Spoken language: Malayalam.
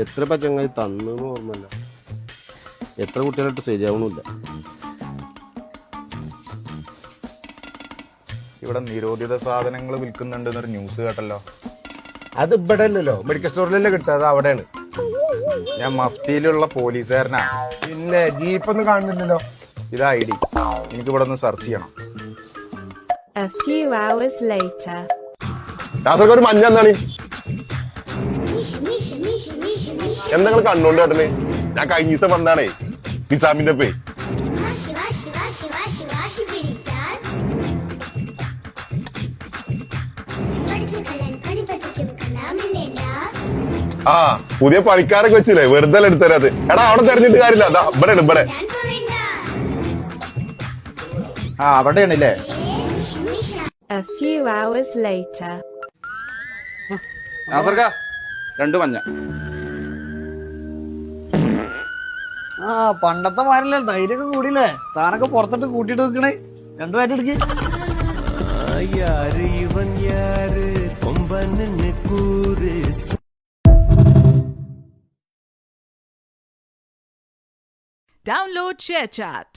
എത്ര പച്ചങ്ങായി തന്നെന്ന് ഓർമ്മല്ല. എത്ര കുട്ടികളായിട്ട് ശരിയാവണില്ല. ഇവിടെ നിരോധിത സാധനങ്ങൾ വിൽക്കുന്നുണ്ട് എന്നൊരു ന്യൂസ് കേട്ടല്ലോ. അത് ഇവിടെ അല്ലല്ലോ, മെഡിക്കൽ സ്റ്റോറിലല്ലേ കിട്ടുക, അത് അവിടെയാണ്. ഞാൻ മഫ്തിയിലുള്ള പോലീസുകാരനാ. പിന്നെ ജീപ്പൊന്നും കാണുന്നില്ലല്ലോ. ഇത് ID. എനിക്ക് ഇവിടെ ഒന്ന് സെർച്ച് ചെയ്യണം. A few hours later. ഒരു മഞ്ഞ എന്താണ് എന്തെങ്ങൾ കണ്ണോണ്ട് കേട്ടന്? ഞാൻ കഴിഞ്ഞ ദിവസം വന്നാണേ നിസാമിന്റെ പേ. ആ പുതിയ പണിക്കാരൊക്കെ വെച്ചില്ലേ, വെറുതെ എടുത്തരാത്. എടാ അവിടെ തെരഞ്ഞിട്ട് കാര്യമില്ല, അതാ ഇവിടെ ഇവിടെ. അവിടെയാണല്ലേ. A few hours later. രണ്ട് മഞ്ഞ. പണ്ടത്തെ മാരില്ലേ, ധൈര്യമൊക്കെ കൂടിയില്ലേ? സാധനമൊക്കെ പുറത്തിട്ട് കൂട്ടിട്ട് നിൽക്കണേ. രണ്ടു പേറ്റ് എടുക്ക്. Download ShareChat.